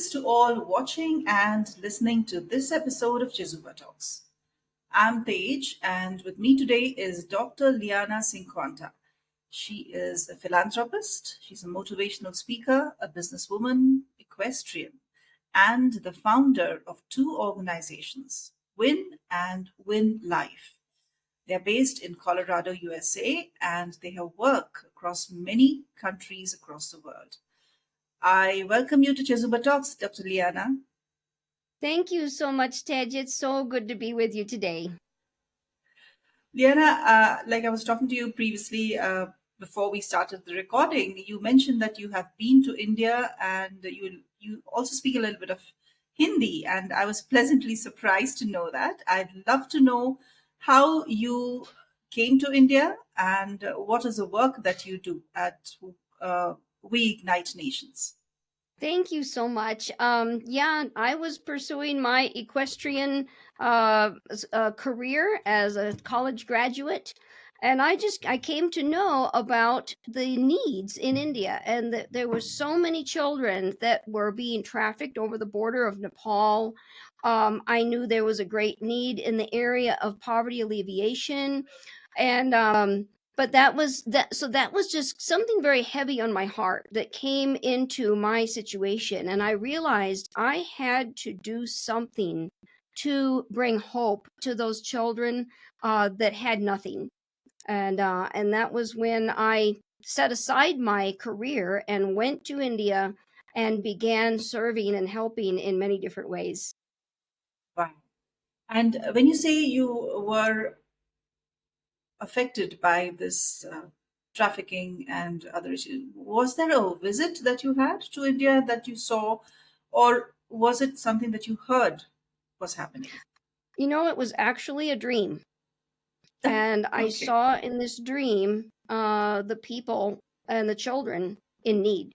Greetings to all watching and listening to this episode of Chezuba Talks. I'm Tej, and with me today is Dr. Leanna Cinquanta. She is a philanthropist, she's a motivational speaker, a businesswoman, equestrian, and the founder of two organizations, Win and Win Life. They're based in Colorado, USA, and they have work across many countries across the world. I welcome you to Chezuba Talks, Dr. Liana. Thank you so much, Tej. It's so good to be with you today. Liana, like I was talking to you previously before we started the recording, you mentioned that you have been to India and you also speak a little bit of Hindi, and I was pleasantly surprised to know that. I'd love to know how you came to India and what is the work that you do at We Ignite Nations. Thank you so much. I was pursuing my equestrian career as a college graduate, and I came to know about the needs in India, and that there were so many children that were being trafficked over the border of Nepal. I knew there was a great need in the area of poverty alleviation, and but that was just something very heavy on my heart that came into my situation, and I realized I had to do something to bring hope to those children that had nothing. And that was when I set aside my career and went to India and began serving and helping in many different ways. Wow. And when you say you were affected by this trafficking and other issues, was there a visit that you had to India that you saw, or was it something that you heard was happening? It was actually a dream. And I Okay. saw in this dream the people and the children in need,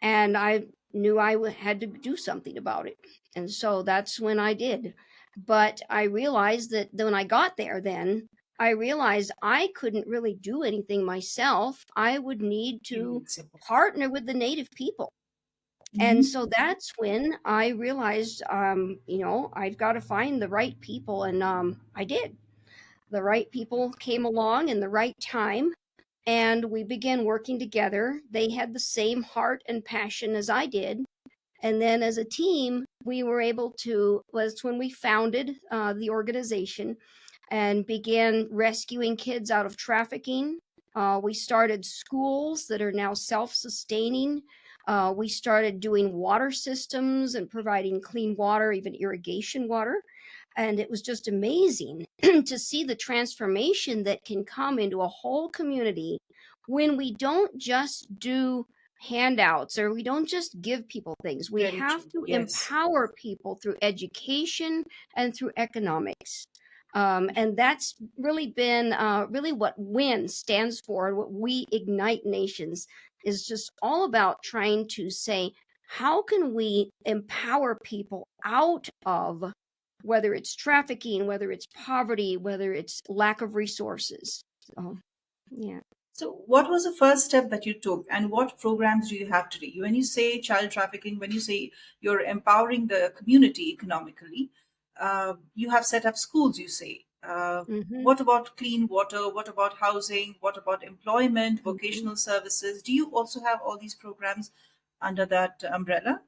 and I knew had to do something about it, and so that's when I did. But I realized that when I got there, then I realized I couldn't really do anything myself. I would need You to need support. partner with the native people. And Hmm. so that's when I realized, I've got to find the right people, and I did. The right people came along in the right time, and we began working together. They had the same heart and passion as I did. And then as a team, we were able to, was when we founded the organization and began rescuing kids out of trafficking. We started schools that are now self sustaining. We started doing water systems and providing clean water, even irrigation water. And it was just amazing to see the transformation that can come into a whole community when we don't just do handouts or we don't just give people things. We Very have true. to Yes. empower people through education and through economics. And that's really been really what WIN stands for, what We Ignite Nations is just all about trying to say, how can we empower people out of whether it's trafficking, whether it's poverty, whether it's lack of resources. So, yeah. So, what was the first step that you took, and what programs do you have today? When you say child trafficking, when you say you're empowering the community economically, you have set up schools, you say. Hmm. What about clean water? What about housing? What about employment, Hmm. vocational services? Do you also have all these programs under that umbrella?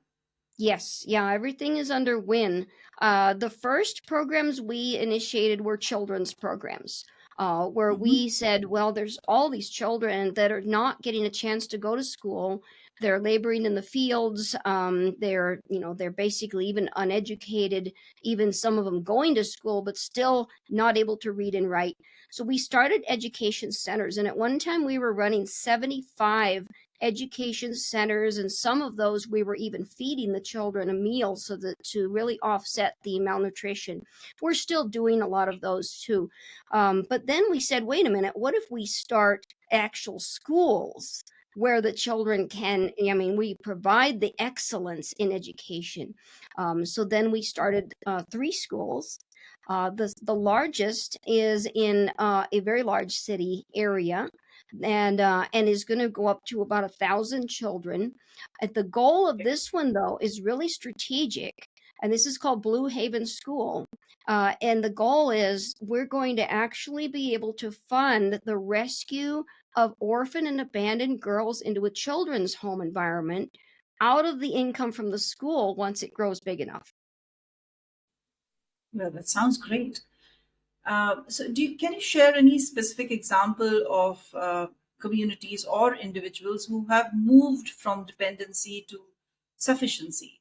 Yes, yeah, everything is under WIN. The first programs we initiated were children's programs, where Hmm. we said, well, there's all these children that are not getting a chance to go to school. They're laboring in the fields. They're basically even uneducated, even some of them going to school, but still not able to read and write. So we started education centers, and at one time we were running 75 education centers, and some of those we were even feeding the children a meal so that to really offset the malnutrition. We're still doing a lot of those too. But then we said, wait a minute, what if we start actual schools where the children can, I mean, we provide the excellence in education. So then we started three schools. The largest is in a very large city area. and is going to go up to about 1,000 children. The goal of this one, though, is really strategic, and this is called Blue Haven School. And the goal is we're going to actually be able to fund the rescue of orphan and abandoned girls into a children's home environment out of the income from the school once it grows big enough. Well, that sounds great. Can you share any specific example of communities or individuals who have moved from dependency to sufficiency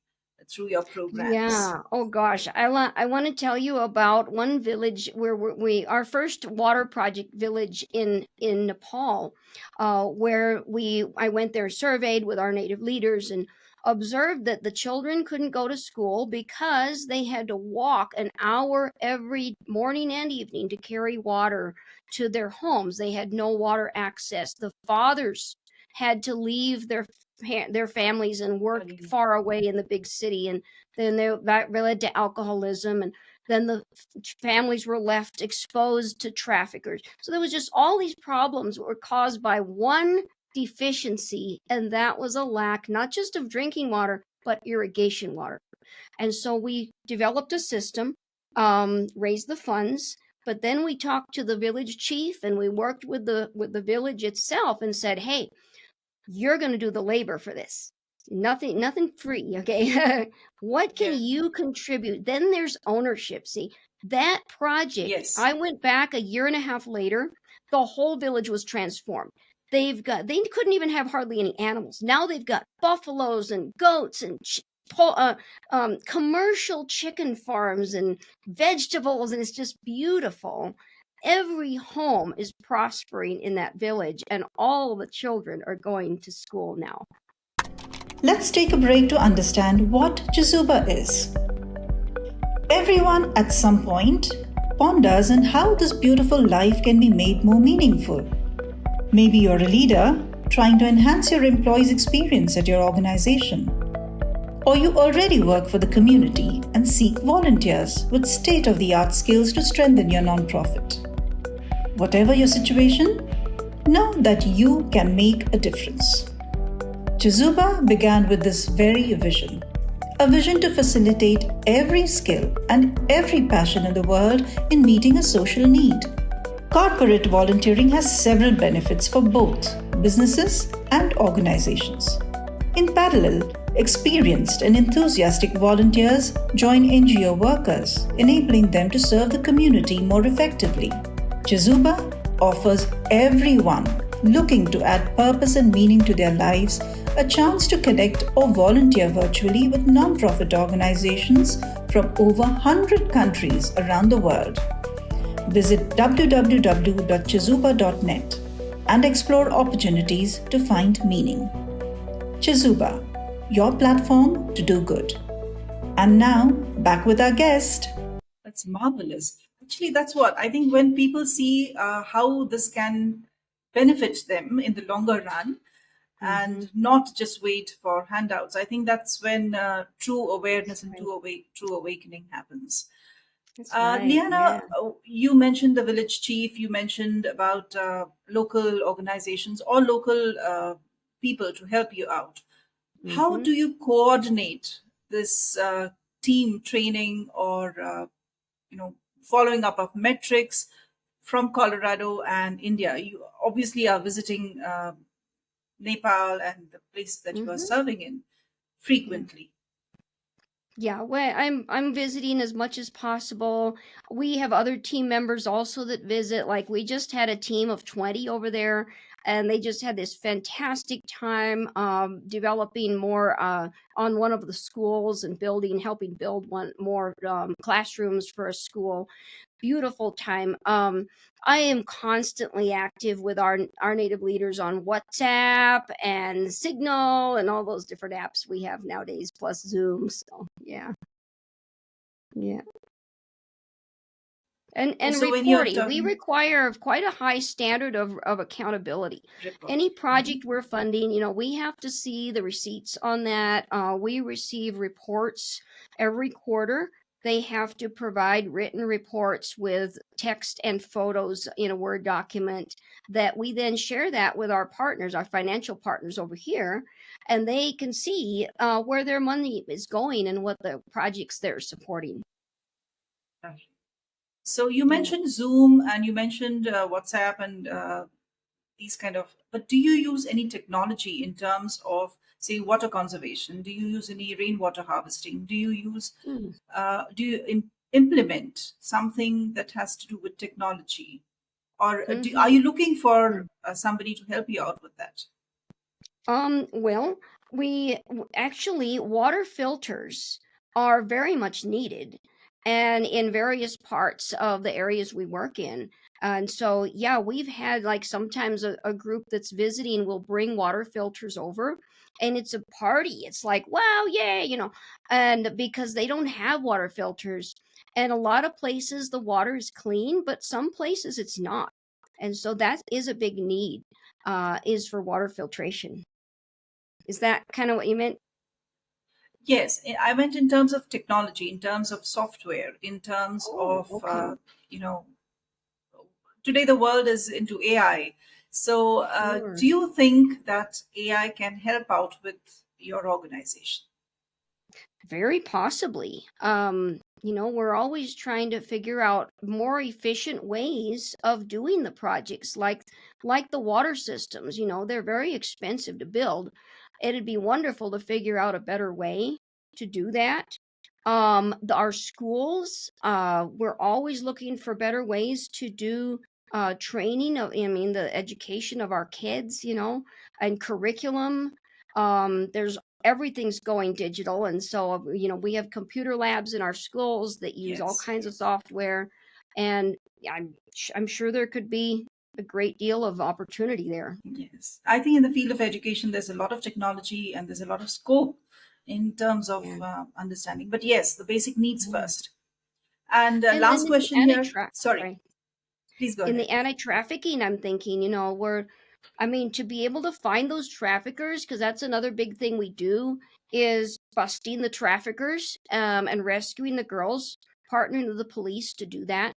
through your programs? Yeah. Oh gosh, I want to tell you about one village where we our first water project village in Nepal, where we I went there, surveyed with our native leaders, and observed that the children couldn't go to school because they had to walk an hour every morning and evening to carry water to their homes. They had no water access. The fathers had to leave their families and work Again. far away in the big city, and then that led to alcoholism, and then the families were left exposed to traffickers. So there was just all these problems that were caused by one deficiency, and that was a lack not just of drinking water but irrigation water. And so we developed a system, raised the funds, but then we talked to the village chief, and we worked with the village itself and said, hey, you're going to do the labor for this. Nothing free, okay? What can Yeah. you contribute? Then there's ownership. See, that project, Yes. I went back a year and a half later, the whole village was transformed. They couldn't even have hardly any animals. Now they've got buffaloes and goats and commercial chicken farms and vegetables, and it's just beautiful. Every home is prospering in that village, and all the children are going to school now. Let's take a break to understand what Chezuba is. Everyone at some point ponders on how this beautiful life can be made more meaningful. Maybe you're a leader trying to enhance your employees' experience at your organization. Or you already work for the community and seek volunteers with state-of-the-art skills to strengthen your nonprofit. Whatever your situation, know that you can make a difference. Chezuba began with this very vision, a vision to facilitate every skill and every passion in the world in meeting a social need. Corporate volunteering has several benefits for both businesses and organizations. In parallel, experienced and enthusiastic volunteers join NGO workers, enabling them to serve the community more effectively. Chezuba offers everyone looking to add purpose and meaning to their lives a chance to connect or volunteer virtually with nonprofit organizations from over 100 countries around the world. Visit www.chezuba.net and explore opportunities to find meaning. Chezuba, your platform to do good. And now, back with our guest. That's marvelous. Actually, that's what I think when people see how this can benefit them in the longer run and not just wait for handouts. I think that's when true awareness and true awakening happens. That's right. Leanna, Yeah. you mentioned the village chief, you mentioned about local organizations or local people to help you out. How do you coordinate this team training or following up of metrics from Colorado and India? You obviously are visiting Nepal and the places that you are serving in frequently. Yeah, well, I'm visiting as much as possible. We have other team members also that visit. Like we just had a team of 20 over there, and they just had this fantastic time developing more on one of the schools and helping build one more classrooms for a school. Beautiful time. I am constantly active with our native leaders on WhatsApp and Signal and all those different apps we have nowadays, plus Zoom. So yeah. And So when you're reporting, we talking require quite a high standard of accountability. Any reporting. project we're funding, we have to see the receipts on that. We receive reports every quarter They have to provide written reports with text and photos in a Word document that we then share that with our partners, our financial partners over here, and they can see where their money is going and what the projects they're supporting. So you Yeah. mentioned Zoom and you mentioned WhatsApp and these kind of, but do you use any technology in terms of, say, water conservation? Do you use any rainwater harvesting? Do you use, Hmm. implement something that has to do with technology? Or are Mm-hmm. you looking for somebody to help you out with that? Well, actually, water filters are very much needed and in various parts of the areas we work in. And so, yeah, we've had like sometimes a group that's visiting will bring water filters over and it's a party. It's like, wow, yay, and because they don't have water filters. And a lot of places the water is clean, but some places it's not. And so that is a big need, is for water filtration. Is that kind of what you meant? Yes, I meant in terms of technology, in terms of software, in terms Oh, of, okay. you know, today the world is into AI. So, do Sure. you think that AI can help out with your organization? Very possibly. We're always trying to figure out more efficient ways of doing the projects like the water systems, they're very expensive to build. It'd be wonderful to figure out a better way to do that. Our schools, we're always looking for better ways to do training of, I mean, the education of our kids, and curriculum. There's Everything's going digital, and so we have computer labs in our schools that use all Yes, kinds of software, and I'm sure there could be a great deal of opportunity there. yes. I think in the field of education, there's a lot of technology and there's a lot of scope in terms of Yeah. understanding. But yes, the basic needs Yeah. first. And And last in the question here. Sorry, sorry, please go in ahead. the anti-trafficking, I'm thinking, I mean, to be able to find those traffickers, because that's another big thing we do, is busting the traffickers, and rescuing the girls, partnering with the police to do that.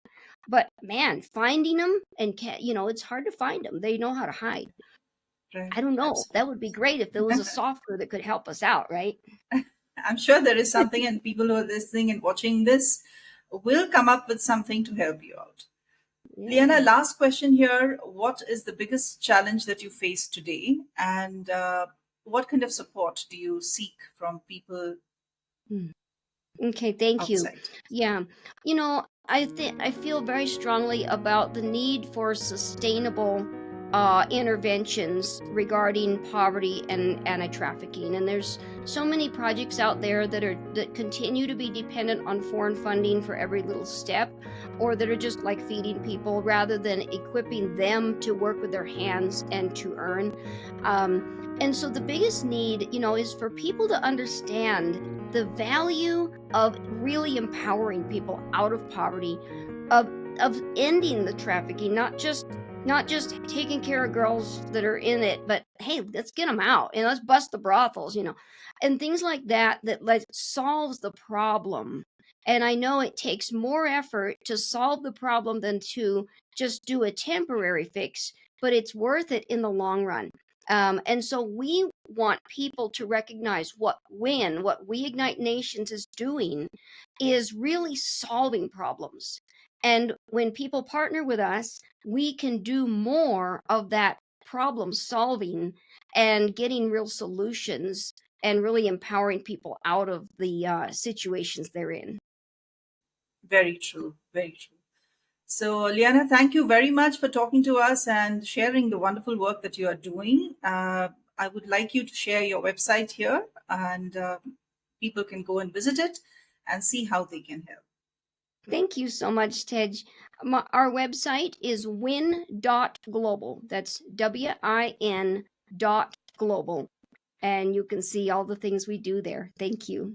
But man, finding them and it's hard to find them. They know how to hide. Right, I don't know. That absolutely. would be great if there was a software that could help us out, right? I'm sure there is something, and people who are listening and watching this will come up with something to help you out. Leanna, Yeah. last question here. What is the biggest challenge that you face today? And what kind of support do you seek from people Hmm. Okay, thank you. outside? Yeah. I feel very strongly about the need for sustainable interventions regarding poverty and anti-trafficking. And there's so many projects out there that continue to be dependent on foreign funding for every little step, or that are just like feeding people rather than equipping them to work with their hands and to earn. And so the biggest need, is for people to understand the value of really empowering people out of poverty, of ending the trafficking, not just taking care of girls that are in it, but hey, let's get them out and let's bust the brothels, and things like that, that like solves the problem. And I know it takes more effort to solve the problem than to just do a temporary fix, but it's worth it in the long run. And so we want people to recognize what We Ignite Nations is doing is really solving problems. And when people partner with us, we can do more of that problem solving and getting real solutions and really empowering people out of the situations they're in. Very true. Very true. So, Liana, thank you very much for talking to us and sharing the wonderful work that you are doing. I would like you to share your website here, and people can go and visit it and see how they can help. Thank you so much, Tej. Our website is win.global. That's WIN dot global. And you can see all the things we do there. Thank you.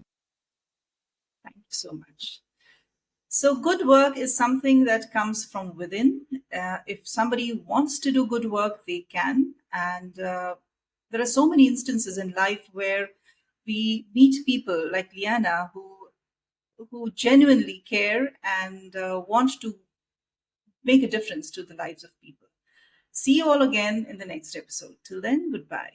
Thank you so much. So, good work is something that comes from within. If somebody wants to do good work, they can. And there are so many instances in life where we meet people like Liana who who genuinely care and want to make a difference to the lives of people. See you all again in the next episode. Till then, goodbye.